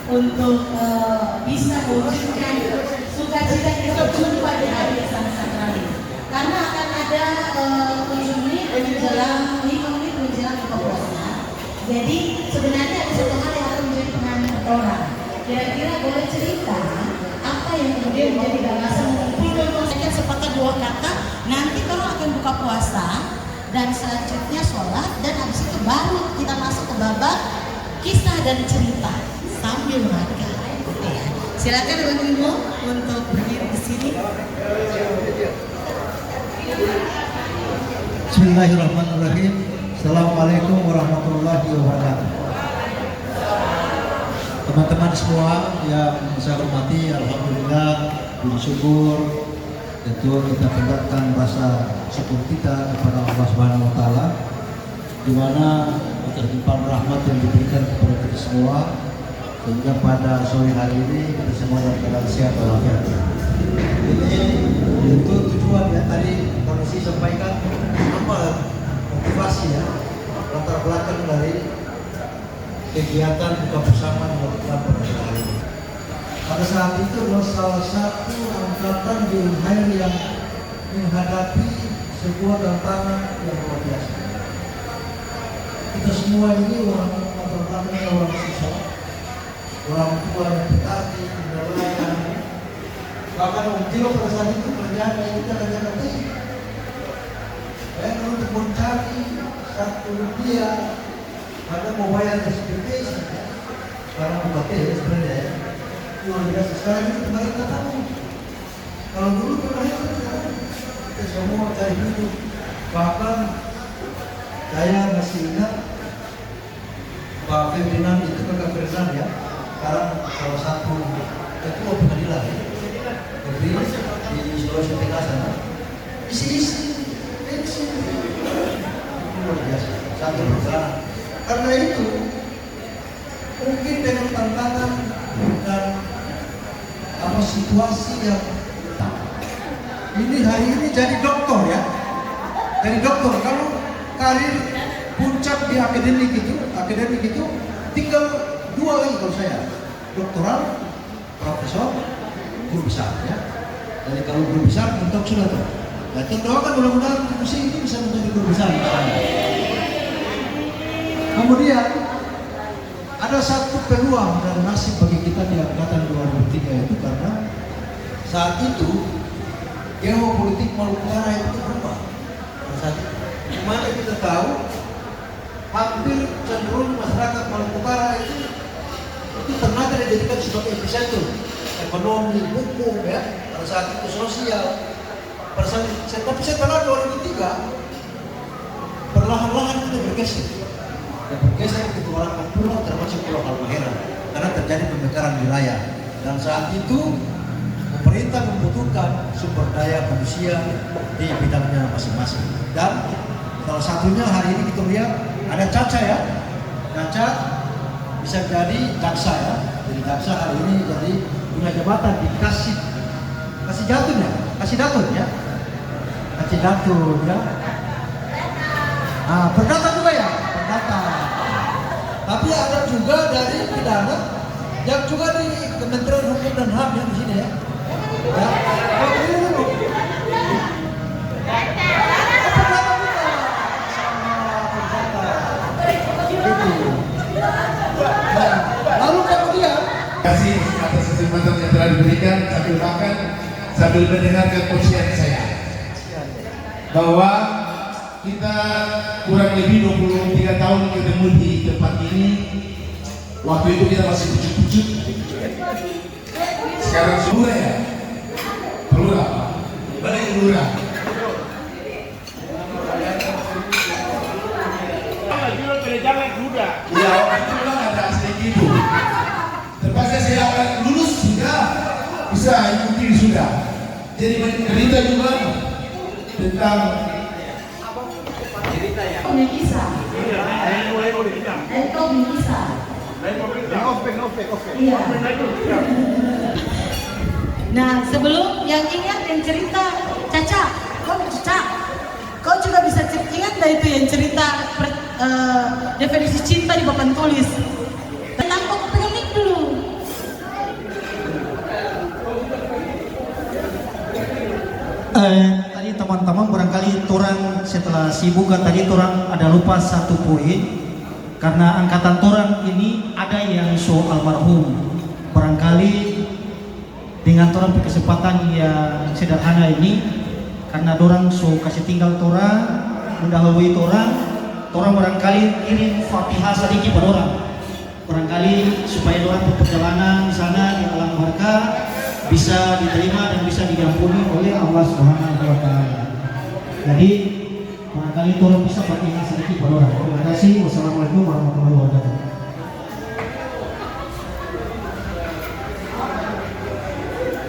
untuk bisa mewujudkan sukacita kita berjumpa di hari yang sangat sakral ini. Karena akan ada 7 menit menjelang 5 menit menjelang buka puasa. Jadi sebenarnya ada satu hal yang akan menjadi pengantar orang. Kira-kira boleh cerita apa yang kemudian menjadi gagasan kita sepakat 2 kata. Nanti kalau akan buka puasa dan selanjutnya sholat dan habis itu baru kita masuk ke babak kisah dan cerita sambil makan. Ya. Silakan ibu-ibu untuk berdiri di sini. Bismillahirrahmanirrahim. Assalamualaikum warahmatullahi wabarakatuh. Teman-teman semua yang saya hormati, alhamdulillah, bersyukur. Tentu kita panjatkan rasa syukur kita kepada Allah Subhanahu wa taala di mana terlimpah rahmat yang diberikan kepada kita semua sehingga pada sore hari ini kita semua dalam keadaan sehat walafiat. Ini itu tujuan ya, tadi kami sampaikan apa motivasi ya, latar belakang dari kegiatan buka bersama dilakukan pada hari ini. Pada saat itu adalah salah satu angkatan di Unhair yang menghadapi sebuah tantangan yang luar biasa. Kita semua ini orang susah, orang tua yang petani, nelayan. Bahkan orang Tilo pada saat itu kerjaan yang kita kerjakan ini. Untuk mencari satu rupiah, ada mau bayar SPP saja. Sekarang buka sebenarnya ya. Luar biasa. Sekarang ini kemarin kita tahu. Kalau dulu kemarin kita semua cari hidup. Bahkan saya masih ingat Pak Ferdinand itu kakak Ferdinand ya. Sekarang salah satu ketua pengadilan negeri di Sulawesi Tengah sana. Isi luar biasa. Satu perjalanan. Karena itu mungkin dengan tantangan dan situasi yang ini hari ini jadi dokter ya, jadi dokter. Kalau karir puncak di akademik itu tinggal 2 lagi kalau saya, doktoral, profesor, guru besar ya. Jadi kalau guru besar mentok sudah tuh. Nah, kita doakan mudah-mudahan kursi ini bisa menjadi guru besar. Kemudian ada satu peluang dan nasib bagi kita di angkatan 2003 itu karena saat itu geopolitik Maluku Utara itu berubah. Saat itu, dimana kita tahu hampir cenderung masyarakat Maluku Utara itu ternyata dijadikan sebagai epicentrum ekonomi, hukum ya, pada saat itu sosial. Tapi setelah 2003 perlahan-lahan kita bergeser. Dan bergeser ke beberapa pulau termasuk Pulau Halmahera karena terjadi pemekaran wilayah. Dan saat itu pemerintah membutuhkan sumber daya manusia di bidangnya masing-masing. Dan salah satunya hari ini kita lihat ada Caca ya. Caca bisa jadi jaksa ya. Jadi jaksa hari ini jadi punya jabatan di Kasih Datun ya. Perdata juga ya. Tapi ada juga dari pidana yang juga di Kementerian Hukum dan HAM yang di sini ya. Lalu kemudian kasih atas kesempatan yang telah diberikan sambil makan, sambil mendengarkan ujian saya bahwa kita kurang lebih 23 tahun ketemu di tempat ini. Waktu itu kita masih pucuk-pucuk. Sekarang semua ya Pelura, balik Pelura. Ya, itu memang ada asli gitu. Terpaksa saya akan lulus sudah, bisa ikuti sudah. Jadi banyak cerita juga tentang bisa. Iya. Nah, sebelum yang ingat yang cerita Caca, kau juga bisa ingat dah itu yang cerita definisi cinta di papan tulis. Tanpa pegang mic dulu. Tadi teman-teman barangkali torang setelah sibuk kan tadi torang ada lupa satu poin, karena angkatan torang ini ada yang so almarhum. Barangkali dengan torang kesempatan yang sederhana ini, karena dorang so kasih tinggal torang, mendahului torang barangkali kirim Fatihah sedikit pada orang, barangkali supaya dorang perjalanan di sana di alam barca bisa diterima dan bisa diampuni oleh Allah Subhanahu wa taala. Jadi barangkali tolong bisa Fatihah sedikit pada orang. Terima kasih. Wassalamualaikum warahmatullahi wabarakatuh.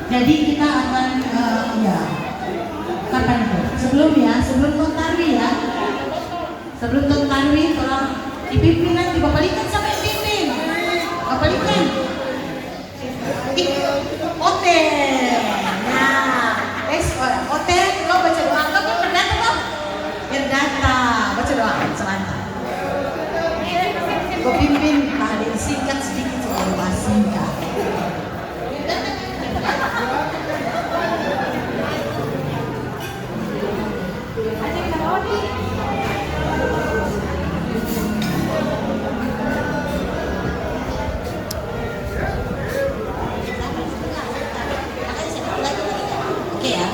Jadi kita akan kapan itu? Sebelum Tuan Tarwi ya. Sebelum Tuan Tarwi tolong dipimpin nanti Bapalikan sampai pimpin. Bapalikan. Hotel. Nah, hotel lo baca doa kau kan berdata kau. Berdata, baca doa selama. Kau pimpin tahlil singkat sedikit soal singkat. Oke ya.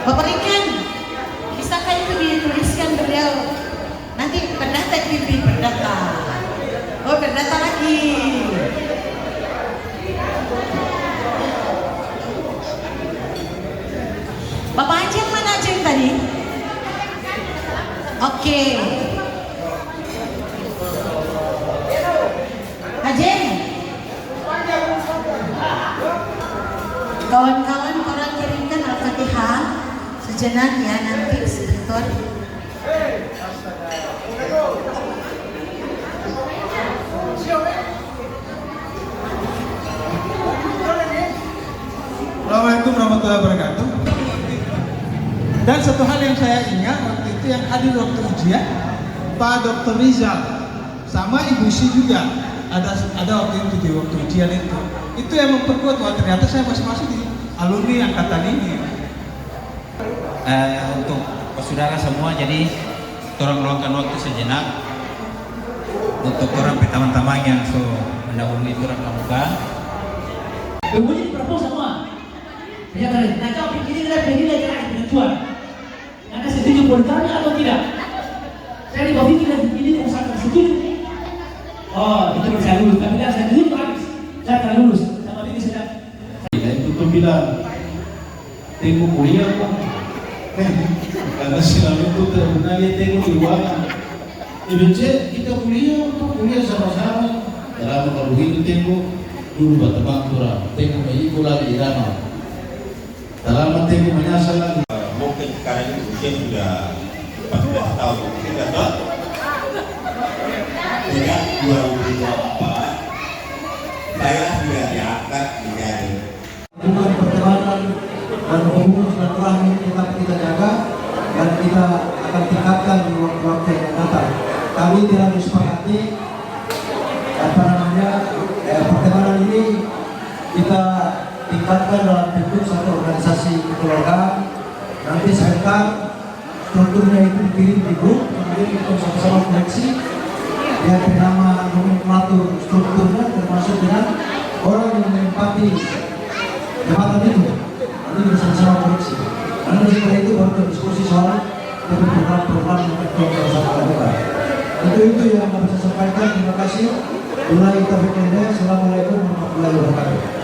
Bapak Rikan, bisakah itu dituliskan beliau? Nanti perdata pimpin perdata. Oh perdata lagi. Bapak Ajeng mana Ajeng tadi? Oke. Ajeng. Kawan-kawan orang kirimkan Al-Fatihah sejenak ya nanti sebentar. Assalamualaikum warahmatullahi wabarakatuh. Dan satu hal yang saya ingat waktu itu yang hadir waktu ujian, Pak Dr. Rizal sama Ibu Si juga ada waktu itu di waktu ujian itu. Itu yang memperkuat bahwa ternyata saya masih masuk di alumni angkatan ini. Untuk saudara semua, jadi orang meluangkan waktu sejenak untuk orang teman-teman yang so mendahului orang pramuka. Kemudian propose semua. Ya kan, nah kau pikirin lagi penentuan. Anda setuju polikarnya atau tidak? Saya dibagi ini usaha setuju. Oh, itu saya lulus. Tapi saya dulu habis. Saya akan lulus. Sama ini sedang. Itu tuh bilang, tengok kuliah kok. Karena selama itu terkenal dia tengok di ruangan. Kita kuliah sama-sama. Dalam kalau begitu tengok dulu bertebang turang. Tengok ibu lagi di danau. Dalam tengok menyasar lagi. Mungkin sekarang ini usia sudah 14 tahun. Sudah tak? Sejak 2024 saya sudah diangkat menjadi Hubungan pertemanan dan hubungan silaturahmi kita jaga dan kita akan tingkatkan di waktu-waktu yang datang. Kami telah disepakati pertemanan ini kita tingkatkan dalam bentuk satu organisasi kekeluargaan. Nanti sebentar strukturnya itu dikirim di grup, kemudian kita sama-sama koneksi yang bernama nomenklatur strukturnya, termasuk dengan orang yang menempati jabatan itu. Nanti bisa sama koneksi. Nanti setelah itu baru berdiskusi soal program-program yang kita bersama lakukan. Itu yang bisa saya sampaikan. Terima kasih. Assalamualaikum warahmatullahi wabarakatuh.